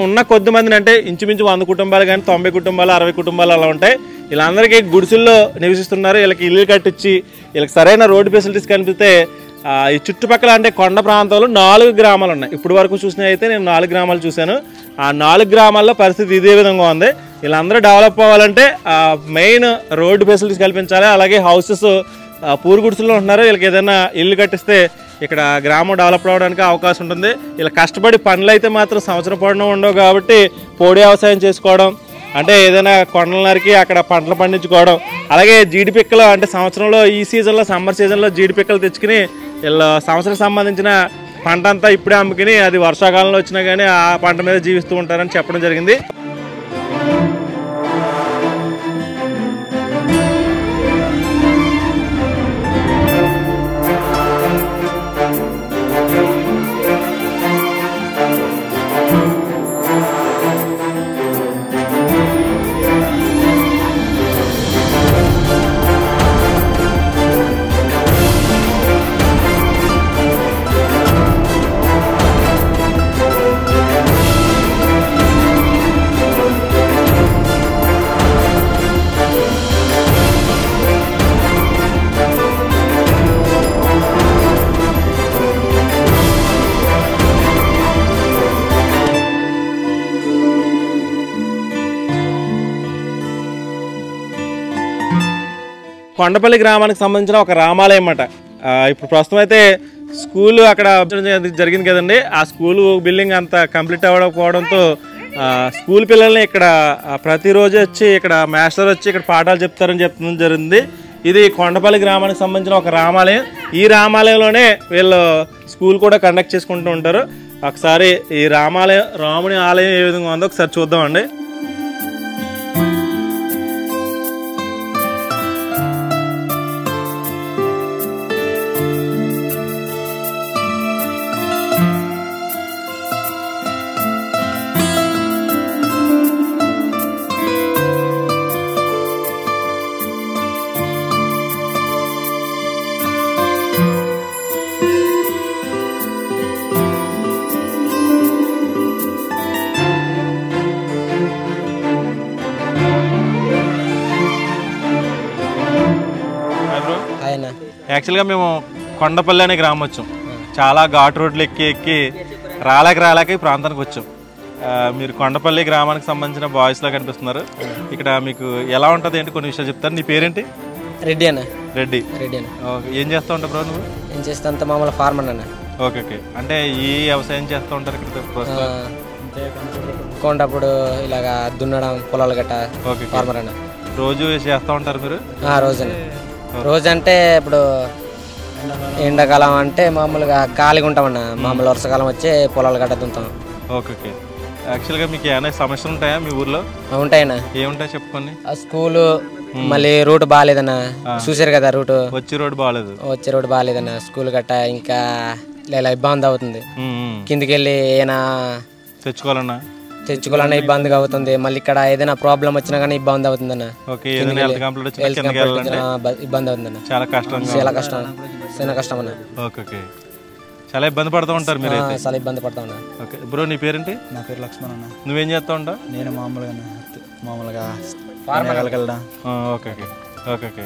ఉన్న కొద్ది మందిని అంటే ఇంచుమించు 100 కుటుంబాలు కానీ 90 కుటుంబాలు 60 కుటుంబాలు అలా ఉంటాయి. వీళ్ళందరికీ గుడిసెల్లో నివసిస్తున్నారు. వీళ్ళకి ఇల్లు కట్టించి వీళ్ళకి సరైన రోడ్డు ఫెసిలిటీస్ కనిపిస్తే ఈ చుట్టుపక్కల అంటే కొండ ప్రాంతంలో 4 గ్రామాలు ఉన్నాయి. ఇప్పుడు వరకు చూసినా అయితే నేను 4 గ్రామాలు చూశాను. ఆ 4 గ్రామాల్లో పరిస్థితి ఇదే విధంగా ఉంది. వీళ్ళందరూ డెవలప్ అవ్వాలంటే మెయిన్ రోడ్డు ఫెసిలిటీస్ కల్పించాలి. అలాగే హౌసెస్ పూర్ గుడిసెల్లో ఉంటున్నారు. వీళ్ళకి ఏదైనా ఇల్లు కట్టిస్తే ఇక్కడ గ్రామం డెవలప్ అవ్వడానికి అవకాశం ఉంటుంది. ఇలా కష్టపడి పనులు అయితే మాత్రం సంవత్సరం పొడవు ఉండవు కాబట్టి పోడి వ్యవసాయం చేసుకోవడం అంటే ఏదైనా కొండల నరికి అక్కడ పంటలు పండించుకోవడం, అలాగే జీడిపిక్కలు అంటే సంవత్సరంలో ఈ సీజన్లో సమ్మర్ సీజన్లో జీడిపిక్కలు తెచ్చుకుని వీళ్ళు సంవత్సరం సంబంధించిన పంట అంతా ఇప్పుడే అమ్ముకుని అది వర్షాకాలంలో వచ్చినా కానీ ఆ పంట మీద జీవిస్తూ ఉంటారని చెప్పడం జరిగింది. కొండపల్లి గ్రామానికి సంబంధించిన ఒక రామాలయం అన్నమాట. ఇప్పుడు ప్రస్తుతం అయితే స్కూల్ అక్కడ జరిగింది కదండి. ఆ స్కూల్ బిల్డింగ్ అంతా కంప్లీట్ అవ్వకపోవడంతో స్కూల్ పిల్లల్ని ఇక్కడ ప్రతిరోజు వచ్చి ఇక్కడ మాస్టర్ వచ్చి ఇక్కడ పాఠాలు చెప్తారని చెప్పడం జరిగింది. ఇది కొండపల్లి గ్రామానికి సంబంధించిన ఒక రామాలయం. ఈ రామాలయంలోనే వీళ్ళు స్కూల్ కూడా కండక్ట్ చేసుకుంటూ ఉంటారు. ఒకసారి ఈ రాముని ఆలయం ఏ విధంగా ఉందో ఒకసారి చూద్దామండి. యాక్చువల్గా మేము కొండపల్లి అనే గ్రామం వచ్చాం. చాలా ఘాట్ రోడ్లు ఎక్కి రాలేక ఈ ప్రాంతానికి వచ్చాం. మీరు కొండపల్లి గ్రామానికి సంబంధించిన బాయ్స్ లా కనిపిస్తున్నారు. ఇక్కడ మీకు ఎలా ఉంటుంది ఏంటి కొన్ని విషయాలు చెప్తారు. నీ పేరేంటి? రెడ్డి అన్న. రెడ్డి అన్న. ఏం చేస్తూ ఉంటావు బ్రో నువ్వు? ఏం చేస్తా అంత మామూలు ఫార్మర్ అన్న. ఓకే. అంటే ఈ వ్యవసాయం చేస్తూ ఉంటారు ఇక్కడ కొండప్పుడు ఇలాగా దున్నడం పొలాలు గట్ట. ఓకే. ఫార్మర్ అన్న. రోజు చేస్తూ ఉంటారు మీరు? రోజు అంటే ఇప్పుడు ఎండాకాలం అంటే మామూలుగా ఖాళీగా ఉంటామన్న. మామూలు వర్షాకాలం వచ్చి పొలాలు గట్ట దున్నుతాం. ఓకే. యాక్చువల్గా మీకు ఏమైనా సమస్యలు ఉంటాయా మీ ఊర్లో? ఉంటాయన్నా. ఏముంటాయి చెప్పుకోండి. స్కూలు మళ్ళీ రూట్ బాగాలేదన్న. చూసారు కదా రూట్ వచ్చే రోడ్ బాగాలేదన్న. స్కూల్ గట్ట ఇంకా ఇలా ఇబ్బంది అవుతుంది. కిందికి వెళ్ళి ఏమైనా తెచ్చుకోవాలన్నా ఇబ్బందిగా అవుతుంది. మళ్ళీ ఇక్కడ ఏదైనా ప్రాబ్లం వచ్చినా కానీ ఇబ్బంది అవుతుందన్న. ఇబ్బంది అవుతుందన్న. చాలా కష్టం అన్న. చాలా ఇబ్బంది పడుతూ ఉంటారు మీరు? చాలా ఇబ్బంది పడతా ఉన్నా. ఓకే బ్రో, నీ పేరేంటి? నా పేరు లక్ష్మణ్ అన్న. నువ్వేం చేస్తా ఉంటావు? నేను మామూలుగా ఓకే.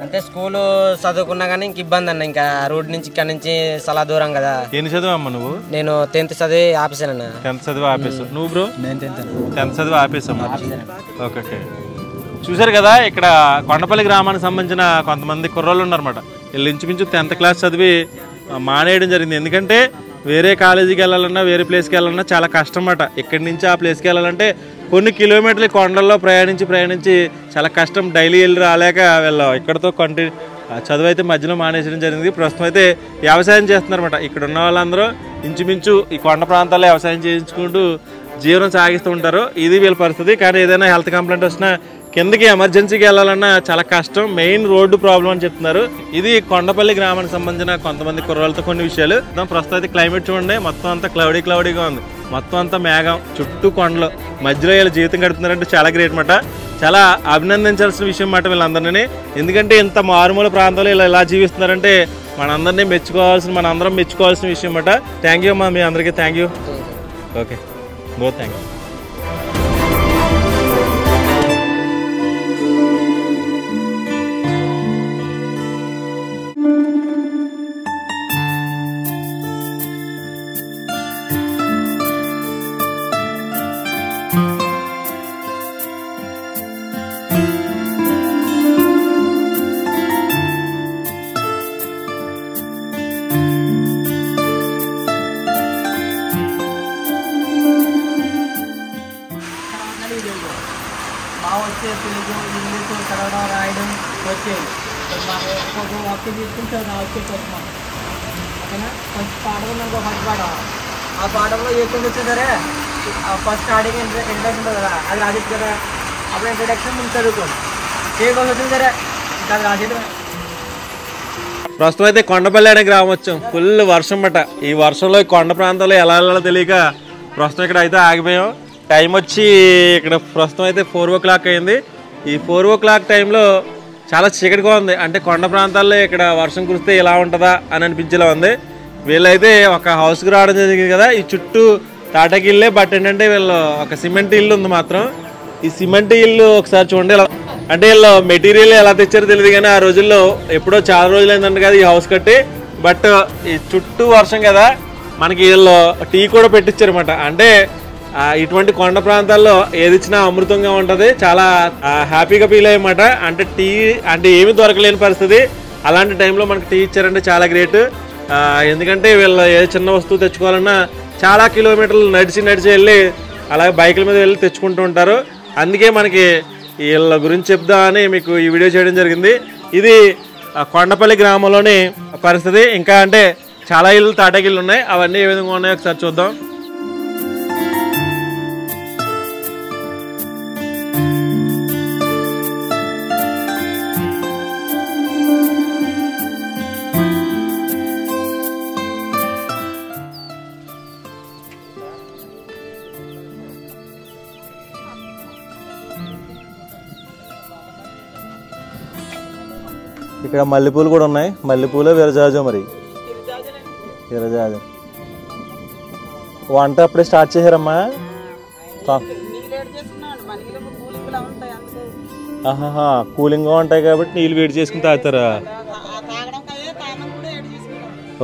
అంటే స్కూల్ చదువుకున్నా కానీ ఇంక ఇబ్బంది అన్న. ఇంకా రోడ్ నుంచి ఇక్కడ నుంచి చాలా దూరం కదా. ఎన్ని చదివమ్మా నువ్వు? నేను 10th చదివి ఆపేసానన్న. 10th చదివి ఆపేసావు. నువ్వు బ్రో? నేను 10th చదివి ఆపేసాము. ఓకే. చూసారు కదా, ఇక్కడ కొండపల్లి గ్రామానికి సంబంధించిన కొంతమంది కుర్రోళ్ళు ఉన్నారన్నమాట. వీళ్ళు ఇంచుమించు 10th క్లాస్ చదివి మానేయడం జరిగింది. ఎందుకంటే వేరే కాలేజీకి వెళ్ళాలన్నా వేరే ప్లేస్కి వెళ్ళాలన్నా చాలా కష్టం అన్నమాట. ఇక్కడి నుంచి ఆ ప్లేస్కి వెళ్ళాలంటే కొన్ని కిలోమీటర్లు కొండల్లో ప్రయాణించి చాలా కష్టం. డైలీ వెళ్ళి రాలేక వెళ్ళాం. ఇక్కడతో చదువు అయితే మధ్యలో మానేసడం జరిగింది. ప్రస్తుతం అయితే వ్యవసాయం చేస్తున్నారన్నమాట. ఇక్కడ ఉన్న వాళ్ళందరూ ఇంచుమించు ఈ కొండ ప్రాంతాల్లో వ్యవసాయం చేయించుకుంటూ జీవనం సాగిస్తూ ఉంటారు. ఇది వీళ్ళ పరిస్థితి. కానీ ఏదైనా హెల్త్ కంప్లైంట్ వచ్చినా కిందకి ఎమర్జెన్సీకి వెళ్ళాలన్నా చాలా కష్టం. మెయిన్ రోడ్డు ప్రాబ్లం అని చెప్తున్నారు. ఇది కొండపల్లి గ్రామానికి సంబంధించిన కొంతమంది కుర్రాళ్ళతో కొన్ని విషయాలు. ప్రస్తుతం అయితే క్లైమేట్ చూడండి, మొత్తం అంతా క్లౌడీగా ఉంది. మొత్తం అంతా మేఘం, చుట్టూ కొండలు, మధ్యలో వీళ్ళ జీవితం గడుపుతున్నారంటే చాలా గ్రేట్ మాట. చాలా అభినందించాల్సిన విషయం మాట వీళ్ళందరినీ. ఎందుకంటే ఇంత మారుమూల ప్రాంతాల్లో ఇలా జీవిస్తున్నారంటే మనందరం మెచ్చుకోవాల్సిన విషయం మాట. థ్యాంక్ యూ అమ్మా, మీ అందరికీ thank you. Okay, both thank you. వచ్చే తెలుగు ఇంగ్లీష్ చదవడం రాయడం వచ్చేది. మాకు ఒక్కొక్క వాక్యం తీసుకుంటే వచ్చేటప్పుడు మాకు ఓకేనా. ఫస్ట్ పాఠం ఉందనుకో, ఫస్ట్ పాఠం ఆ పాఠంలో ఏ క్వశ్చన్ వచ్చినా సరే ఫస్ట్ స్టార్టింగ్ ఇంట్రడక్షన్ ఉంటుంది కదా, అది రాసేది కదా. అప్పుడు ఇంట్రడక్షన్ ముందు చదువుకోండి. ఏ క్వశ్చన్ వచ్చింది సరే అది రాసేది. ప్రస్తుతం అయితే కొండపల్లి అనే గ్రామం వచ్చాం. ఫుల్ వర్షం అన్నమాట. ఈ వర్షంలో కొండ ప్రాంతాల్లో ఎలా వెళ్ళాలో తెలియక ప్రస్తుతం ఇక్కడ అయితే ఆగిపోయాం. టైం వచ్చి ఇక్కడ ప్రస్తుతం అయితే 4 o'clock అయింది. ఈ 4 o'clock టైంలో చాలా చీకటిగా ఉంది. అంటే కొండ ప్రాంతాల్లో ఇక్కడ వర్షం కురిస్తే ఎలా ఉంటుందా అని అనిపించేలా ఉంది. వీళ్ళైతే ఒక హౌస్కి రావడం జరిగింది కదా. ఈ చుట్టూ తాటాకి ఇల్లే, బట్ ఏంటంటే వీళ్ళు ఒక సిమెంట్ ఇల్లు ఉంది మాత్రం. ఈ సిమెంట్ ఇల్లు ఒకసారి చూడండి. అంటే వీళ్ళు మెటీరియల్ ఎలా తెచ్చారో తెలియదు కానీ ఆ రోజుల్లో ఎప్పుడో చాలా రోజులు అయిందంట కదా ఈ హౌస్ కట్టి. బట్ ఈ చుట్టూ వర్షం కదా, మనకి వీళ్ళు టీ కూడా పెట్టించారు అనమాట. అంటే ఇటువంటి కొండ ప్రాంతాల్లో ఏది ఇచ్చినా అమృతంగా ఉంటుంది. చాలా హ్యాపీగా ఫీల్ అయ్యమాట. అంటే టీ అంటే ఏమీ దొరకలేని పరిస్థితి, అలాంటి టైంలో మనకి టీ ఇచ్చారంటే చాలా గ్రేట్. ఎందుకంటే వీళ్ళు ఏ చిన్న వస్తువు తెచ్చుకోవాలన్నా చాలా కిలోమీటర్లు నడిచి వెళ్ళి అలాగే బైకుల మీద వెళ్ళి తెచ్చుకుంటూ ఉంటారు. అందుకే మనకి వీళ్ళ గురించి చెప్దామని మీకు ఈ వీడియో చేయడం జరిగింది. ఇది కొండపల్లి గ్రామంలోని పరిస్థితి. ఇంకా అంటే చాలా ఇళ్ళు తాటాకిళ్ళు ఉన్నాయి. అవన్నీ ఏ విధంగా ఉన్నాయో ఒకసారి చూద్దాం. ఇక్కడ మల్లెపూలు కూడా ఉన్నాయి. మల్లెపూలు, విరజాజం. మరి విరజాజం వంట అప్పుడే స్టార్ట్ చేశారమ్మా. కూలింగ్గా ఉంటాయి కాబట్టి నీళ్ళు వేడి చేసుకుని తాగుతారా?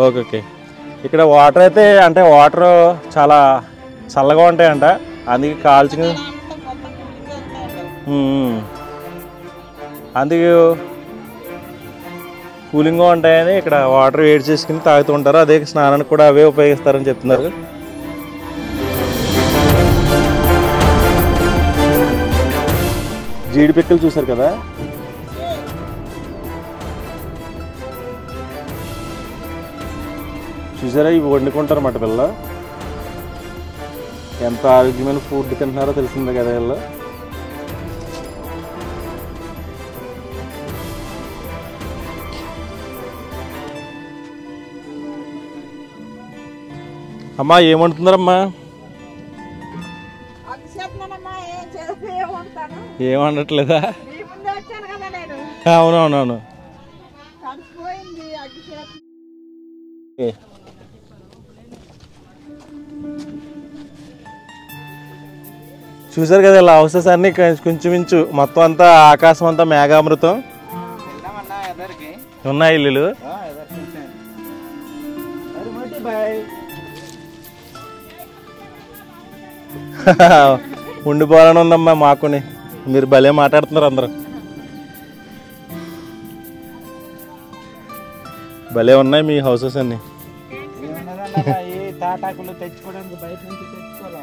ఓకే. ఇక్కడ వాటర్ అయితే అంటే వాటర్ చాలా చల్లగా ఉంటాయంట, అందుకే కాల్చుకుని అందుకే కూలింగ్గా ఉంటాయని ఇక్కడ వాటర్ వేడి చేసుకుని తాగుతూ ఉంటారు. అదే స్నానానికి కూడా అవే ఉపయోగిస్తారని చెప్తున్నారు. జీడి పిక్కలు చూసారు కదా, చూసారా? ఇవి వండుకుంటారు అన్నమాట పిల్లలు. ఎంత ఆరోగ్యమైన ఫుడ్ తింటున్నారో తెలిసిందే కదా వీళ్ళు. అమ్మా ఏం వండుతున్నారమ్మా? ఏం వండట్లేదా? అవునవునవును. చూసారు కదా ఇలా హౌసెస్ అన్ని కొంచెమించు మొత్తం అంతా ఆకాశం అంతా మేఘామృతం ఉన్నాయి ఇల్లులు. ఉండిపోవాలని ఉందమ్మా మాకుని. మీరు భలే మాట్లాడుతున్నారు అందరూ. భలే ఉన్నాయి మీ హౌసెస్ అన్ని. తాటాకులు తెచ్చుకోవడానికి బయట నుంచి తెచ్చుకోవాలి.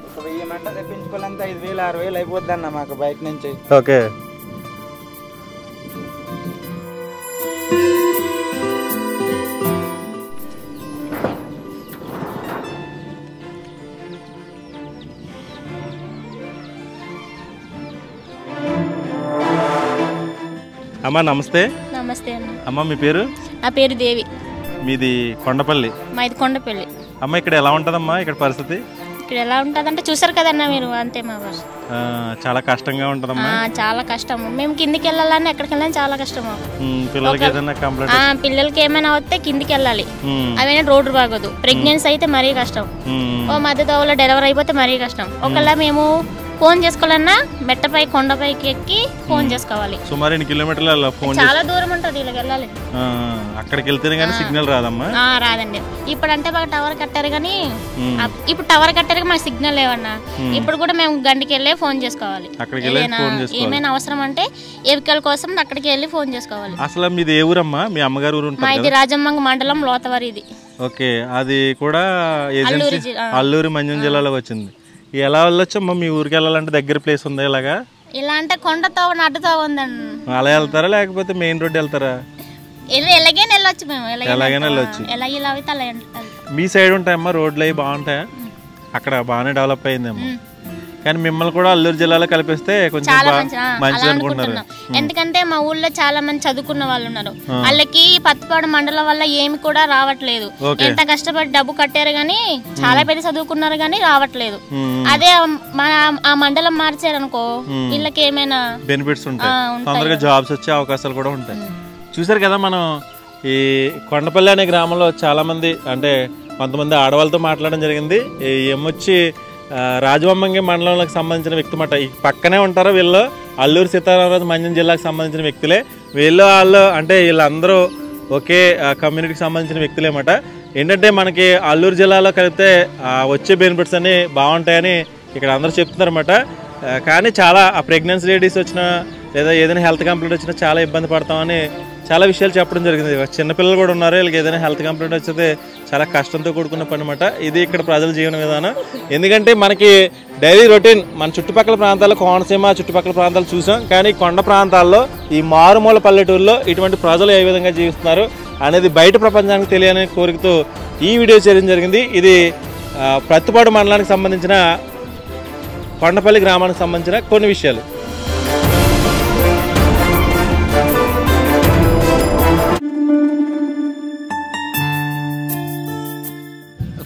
ఒక 1000 మంట తెప్పించుకోవాలంటే 5000 6000 అయిపోద్ది అన్న మాకు బయట నుంచి. ఓకే. అమ్మా నమస్తే. నమస్తే అన్న. అమ్మ మీ పేరు? నా పేరు దేవి. మీది కొండపల్లి? మాది కొండపల్లి. అమ్మ ఇక్కడ ఎలా ఉంటుందమ్మా ఇక్కడ పరిస్థితి? ఇక్కడ ఎలా ఉంటుందంటే చూసారు కదన్నా మీరు, అంతే మా వర్ష. చాలా కష్టంగా ఉంటుందమ్మా. చాలా కష్టం. మేము కిందికి వెళ్ళాలని ఎక్కడికి వెళ్ళాలని చాలా కష్టం. పిల్లలకి ఏమైనా వస్తే కిందికి వెళ్ళాలి, అవైనా రోడ్డు బాగోదు. ప్రెగ్నెన్సీ అయితే మరీ కష్టం. ఓ మధ్య దోవలో డెలివరీ అయిపోతే మరీ కష్టం. ఒకవేళ మేము ఫోన్ చేసుకోవాలన్నా మెట్టపై కొండపైకి ఎక్కి ఫోన్ చేసుకోవాలి. సుమారు ఎన్ని కిలోమీటర్ల ఫోన్? చాలా దూరం ఉంటుంది, ఇలా వెళ్ళాలి. అక్కడికి వెళ్తేనే కానీ సిగ్నల్ రాదమ్మా? రాదండి. ఇప్పుడు అంటే బాగా టవర్ కట్టారు కానీ, ఇప్పుడు టవర్ కట్టారు మాకు సిగ్నల్ లేవన్నా. ఇప్పుడు కూడా మేము గంటకి వెళ్ళి ఫోన్ చేసుకోవాలి. ఏమైనా అవసరం అంటే ఎవికల్ కోసం అక్కడికి వెళ్ళి ఫోన్ చేసుకోవాలి. అసలు మీది ఏ ఊరమ్మా? మీ అమ్మగారు ఊరు? మాది రాజమ్మంగ మండలం లోతవరి. ఇది ఓకే. అది కూడా అల్లూరి మంజం జిల్లాలో వచ్చింది. ఎలా వెళ్ళొచ్చమ్మా మీ ఊరికి? వెళ్ళాలంటే దగ్గర ప్లేస్ ఉందా ఇలాగా? ఇలా అంటే కొండతో అడ్డుతో ఉందండి. అలా వెళ్తారా లేకపోతే మెయిన్ రోడ్ వెళ్తారా? ఎలాగైనా వెళ్ళొచ్చు మేము. ఎలాగైనా వెళ్ళొచ్చు. ఇలా అయితే అలా. మీ సైడ్ ఉంటాయమ్మా రోడ్లు అవి బాగుంటాయా? అక్కడ బాగానే డెవలప్ అయిందేమో. కానీ మిమ్మల్ని కూడా అల్లూరు జిల్లాలో కలిపిస్తే కొంచెం మంచిది అనుకుంటున్నారు. ఎందుకంటే మా ఊళ్ళో చాలా మంది చదువుకున్న వాళ్ళు ఉన్నారు. వాళ్ళకి పత్తిపాడు మండలం వల్ల ఏమి కూడా రావట్లేదు. ఎంత కష్టపడి డబ్బు కట్టారు గానీ, చాలా పెద్ద చదువుకున్నారు గానీ రావట్లేదు. అదే ఆ మండలం మార్చారు అనుకో, వీళ్ళకి ఏమైనా బెనిఫిట్స్ ఉంటాయి, తొందరగా జాబ్స్ వచ్చే అవకాశాలు కూడా ఉంటాయి. చూసారు కదా, మనం ఈ కొండపల్లి అనే గ్రామంలో చాలా మంది అంటే కొంతమంది ఆడవాళ్ళతో మాట్లాడడం జరిగింది. ఏమొచ్చి రాజవమ్మంగి మండలంలోకి సంబంధించిన వ్యక్తి మాట. ఈ పక్కనే ఉంటారు వీళ్ళు, అల్లూరు సీతారామరాజు మంజం జిల్లాకు సంబంధించిన వ్యక్తులే. వాళ్ళు అంటే వీళ్ళందరూ ఒకే కమ్యూనిటీకి సంబంధించిన వ్యక్తులేమాట. ఏంటంటే మనకి అల్లూరు జిల్లాలో కలిపితే వచ్చే బెనిఫిట్స్ అన్ని బాగుంటాయని ఇక్కడ అందరూ చెప్తున్నారన్నమాట. కానీ చాలా ఆ ప్రెగ్నెన్సీ లేడీస్ వచ్చినా లేదా ఏదైనా హెల్త్ కంప్లైంట్ వచ్చినా చాలా ఇబ్బంది పడతామని చాలా విషయాలు చెప్పడం జరిగింది. చిన్నపిల్లలు కూడా ఉన్నారు, వీళ్ళకి ఏదైనా హెల్త్ కంప్లైంట్ వచ్చితే చాలా కష్టంతో కూడుకున్న పని అనమాట. ఇది ఇక్కడ ప్రజల జీవన విధానం. ఎందుకంటే మనకి డైలీ రొటీన్ మన చుట్టుపక్కల ప్రాంతాల్లో కోనసీమ చుట్టుపక్కల ప్రాంతాలు చూసాం, కానీ కొండ ప్రాంతాల్లో ఈ మారుమూల పల్లెటూరులో ఇటువంటి ప్రజలు ఏ విధంగా జీవిస్తున్నారు అనేది బయట ప్రపంచానికి తెలియని కోరికతో ఈ వీడియో చేయడం జరిగింది. ఇది ప్రత్తిపాడు మండలానికి సంబంధించిన కొండపల్లి గ్రామానికి సంబంధించిన కొన్ని విషయాలు.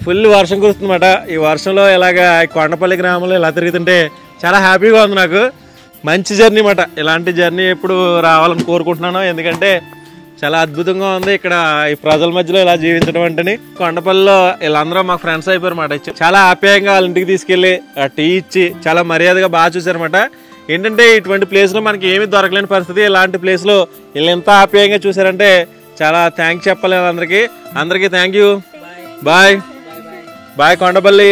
ఫుల్ వర్షం కురుస్తుందన్నమాట. ఈ వర్షంలో ఇలాగా కొండపల్లి గ్రామంలో ఇలా తిరుగుతుంటే చాలా హ్యాపీగా ఉంది నాకు. మంచి జర్నీ అన్నమాట. ఇలాంటి జర్నీ ఎప్పుడు రావాలని కోరుకుంటున్నాను, ఎందుకంటే చాలా అద్భుతంగా ఉంది ఇక్కడ ఈ ప్రజల మధ్యలో ఇలా జీవించడం అంటేని. కొండపల్లిలో వీళ్ళందరూ మాకు ఫ్రెండ్స్ అయిపోయారన్నమాట. చాలా ఆప్యాయంగా వాళ్ళ ఇంటికి తీసుకెళ్ళి టీ ఇచ్చి చాలా మర్యాదగా బాగా చూసారన్నమాట. ఏంటంటే ఇటువంటి ప్లేస్లో మనకి ఏమీ దొరకలేని పరిస్థితి, ఇలాంటి ప్లేస్లో వీళ్ళు ఎంత ఆప్యాయంగా చూసారంటే చాలా థ్యాంక్స్ చెప్పాలి అందరికీ thank you. Bye bye Kondapalli.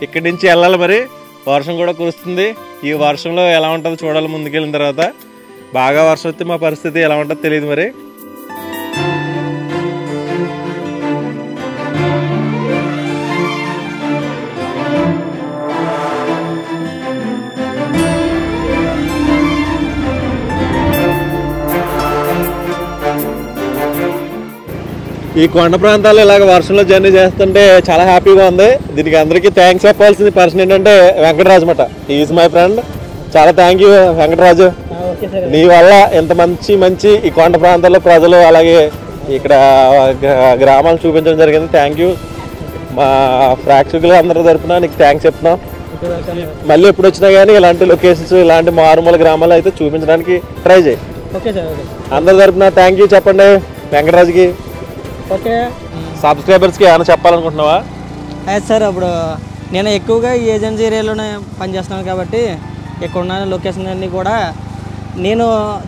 ఇక్కడి నుంచి వెళ్ళాలి, మరి వర్షం కూడా కురుస్తుంది. ఈ వర్షంలో ఎలా ఉంటుందో చూడాలి ముందుకెళ్ళిన తర్వాత. బాగా వర్షం వస్తే మా పరిస్థితి ఎలా ఉంటుందో తెలియదు మరి. ఈ కొండ ప్రాంతాల్లో ఇలాగ వర్షంలో జర్నీ చేస్తుంటే చాలా హ్యాపీగా ఉంది. దీనికి అందరికీ థ్యాంక్స్ చెప్పాల్సిన పర్సన్ ఏంటంటే వెంకటరాజు అన్నమాట. Is my friend. చాలా థ్యాంక్ యూ వెంకటరాజు. నీ వల్ల ఎంత మంచి ఈ కొండ ప్రాంతాల్లో ప్రజలు అలాగే ఇక్కడ గ్రామాలు చూపించడం జరిగింది. Thank you. మా ప్రేక్షకులు అందరి తరఫున నీకు థ్యాంక్స్ చెప్తున్నాం. మళ్ళీ ఎప్పుడు వచ్చినా కానీ ఇలాంటి లొకేషన్స్ ఇలాంటి మారుమూల గ్రామాలు అయితే చూపించడానికి ట్రై చేయి. అందరి తరఫున థ్యాంక్ యూ చెప్పండి వెంకటరాజుకి. ఓకే, సబ్స్క్రైబర్స్కి ఏమైనా చెప్పాలనుకుంటున్నావా? సార్ ఇప్పుడు నేను ఎక్కువగా ఈ ఏజెన్సీ ఏరియాలోనే పనిచేస్తున్నాను కాబట్టి ఇక్కడ ఉన్న లొకేషన్ అన్నీ కూడా నేను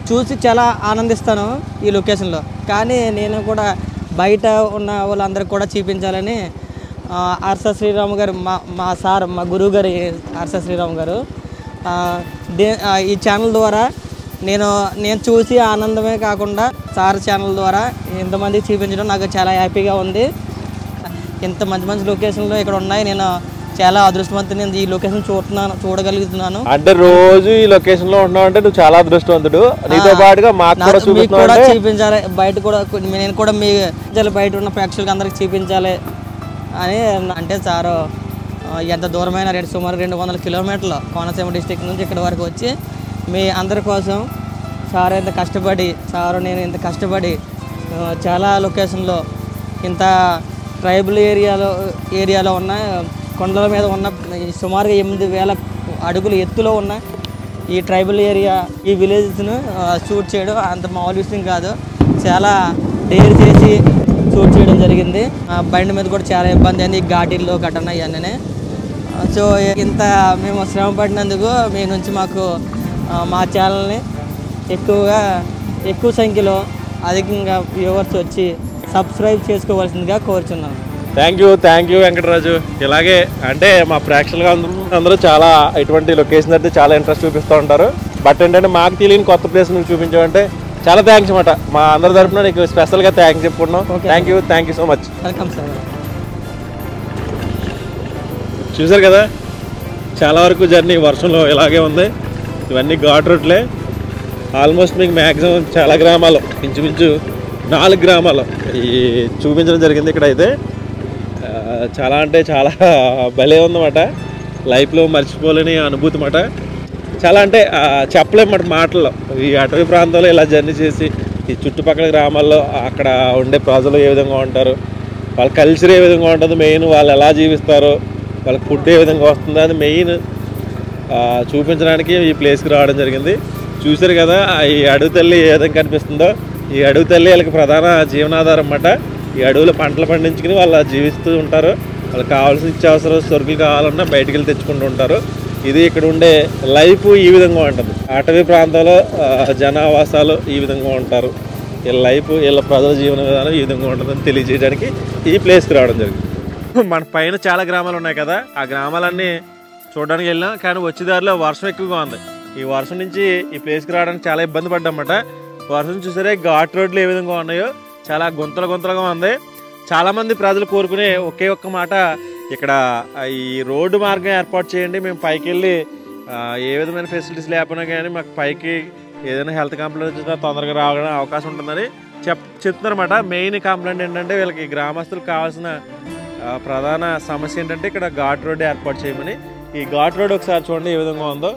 చూసి చాలా ఆనందిస్తాను ఈ లొకేషన్లో. కానీ నేను కూడా బయట ఉన్న వాళ్ళందరికీ కూడా చూపించాలని ఆర్సా శ్రీరామ్ గారు మా సార్, మా గురువు గారు ఆర్సా శ్రీరామ్ గారు ఈ ఛానల్ ద్వారా నేను చూసి ఆనందమే కాకుండా సార్ ఛానల్ ద్వారా ఇంతమందికి చూపించడం నాకు చాలా హ్యాపీగా ఉంది. ఇంత మంచి మంచి లొకేషన్లు ఇక్కడ ఉన్నాయి. నేను చాలా అదృష్టవంతుని ఈ లొకేషన్ చూడగలుగుతున్నాను. అంటే రోజు ఈ లొకేషన్ లో ఉన్నావు అంటే నువ్వు చాలా అదృష్టవంతుడు. నీతో పాటుగా మాకు కూడా చూపించాలి, బయట కూడా నేను కూడా మీ బయట ఉన్న ప్రేక్షకులకు అందరికి చూపించాలి అని. అంటే సార్ ఎంత దూరమైన సుమారు 200 కిలోమీటర్లు కోనసీమ డిస్టిక్ నుంచి ఇక్కడ వరకు వచ్చి మీ అందరి కోసం నేను ఇంత కష్టపడి చాలా లొకేషన్లో ఇంత ట్రైబల్ ఏరియాలో ఉన్న కొండల మీద ఉన్న సుమారుగా 8,000 అడుగుల ఎత్తులో ఉన్న ఈ ట్రైబల్ ఏరియా ఈ విలేజెస్ను షూట్ చేయడం అంత మామూలు విషయం కాదు. చాలా డేర్ చేసి షూట్ చేయడం జరిగింది. బండి మీద కూడా చాలా ఇబ్బంది అయింది, ఘాటీల్లో ఘటన ఇవన్నీ. సో ఇంత మేము శ్రమ పడినందుకు మీ నుంచి మాకు మా ఛానల్ని ఎక్కువ సంఖ్యలో అధికంగా వ్యూవర్స్ వచ్చి సబ్స్క్రైబ్ చేసుకోవాల్సిందిగా కోరుచున్నాను. Thank you Venkataraju. ఇలాగే అంటే మా ప్రేక్షకులుగా అందరూ చాలా ఇటువంటి లొకేషన్ అయితే చాలా ఇంట్రెస్ట్ చూపిస్తూ ఉంటారు. బట్ ఏంటంటే మాకు తెలియని కొత్త ప్లేస్ నువ్వు చూపించావంటే చాలా థ్యాంక్స్ అన్నమాట. మా అందరి తరఫున నీకు స్పెషల్గా థ్యాంక్స్ చెప్పుకున్నాం. Thank you so much. Welcome sir. చూసారు కదా, చాలా వరకు జర్నీ వర్షంలో ఇలాగే ఉంది. ఇవన్నీ ఘాట్ రోడ్లే. ఆల్మోస్ట్ మీకు మ్యాక్సిమం చాలా గ్రామాలు, ఇంచుమించు 4 గ్రామాలు ఈ చూపించడం జరిగింది. ఇక్కడ అయితే చాలా అంటే చాలా భలే ఉందన్నమాట. లైఫ్లో మర్చిపోలేని అనుభూతి అన్నమాట. చాలా అంటే చెప్పలేమాట మాటల్లో. ఈ అటవీ ప్రాంతంలో ఇలా జర్నీ చేసి ఈ చుట్టుపక్కల గ్రామాల్లో అక్కడ ఉండే ప్రజలు ఏ విధంగా ఉంటారు, వాళ్ళ కల్చర్ ఏ విధంగా ఉంటుంది, మెయిన్ వాళ్ళు ఎలా జీవిస్తారు, వాళ్ళకి ఫుడ్ ఏ విధంగా వస్తుందో అది మెయిన్ చూపించడానికి ఈ ప్లేస్కి రావడం జరిగింది. చూసారు కదా ఈ అడవి తల్లి ఏ విధంగా కనిపిస్తుందో. ఈ అడవి తల్లి వాళ్ళకి ప్రధాన జీవనాధారం అన్నమాట. ఈ అడవులు పంటలు పండించుకుని వాళ్ళు జీవిస్తూ ఉంటారు. వాళ్ళకి కావాల్సిన నిత్యావసర సరుకులు కావాలన్నా బయటికి వెళ్ళి తెచ్చుకుంటూ ఉంటారు. ఇది ఇక్కడ ఉండే లైఫ్ ఈ విధంగా ఉంటుంది. అటవీ ప్రాంతాల్లో జనావాసాలు ఈ విధంగా ఉంటారు. వీళ్ళ లైఫ్ వీళ్ళ ప్రజల జీవన విధానం ఈ విధంగా ఉంటుందని తెలియజేయడానికి ఈ ప్లేస్కి రావడం జరిగింది. మన పైన చాలా గ్రామాలు ఉన్నాయి కదా, ఆ గ్రామాలన్నీ చూడడానికి వెళ్ళాం. కానీ వచ్చేదారిలో వర్షం ఎక్కువగా ఉంది. ఈ వర్షం నుంచి ఈ ప్లేస్కి రావడానికి చాలా ఇబ్బంది పడ్డామన్నమాట. వర్షం చూసారే ఘాట్ రోడ్లు ఏ విధంగా ఉన్నాయో, చాలా గుంతలుగా ఉంది. చాలామంది ప్రజలు కోరుకునే ఒకే ఒక్క మాట, ఇక్కడ ఈ రోడ్డు మార్గం ఏర్పాటు చేయండి, మేము పైకి వెళ్ళి ఏ విధమైన ఫెసిలిటీస్ లేకపోయినా కానీ మాకు పైకి ఏదైనా హెల్త్ కంప్లైంట్ వచ్చినా తొందరగా రావడానికి అవకాశం ఉంటుందని చెప్తున్నారన్నమాట. మెయిన్ కంప్లైంట్ ఏంటంటే వీళ్ళకి గ్రామస్తులకు కావాల్సిన ప్రధాన సమస్య ఏంటంటే ఇక్కడ ఘాట్ రోడ్డు ఏర్పాటు చేయమని. ఈ ఘాట్ రోడ్ ఒకసారి చూడండి ఏ విధంగా ఉందో.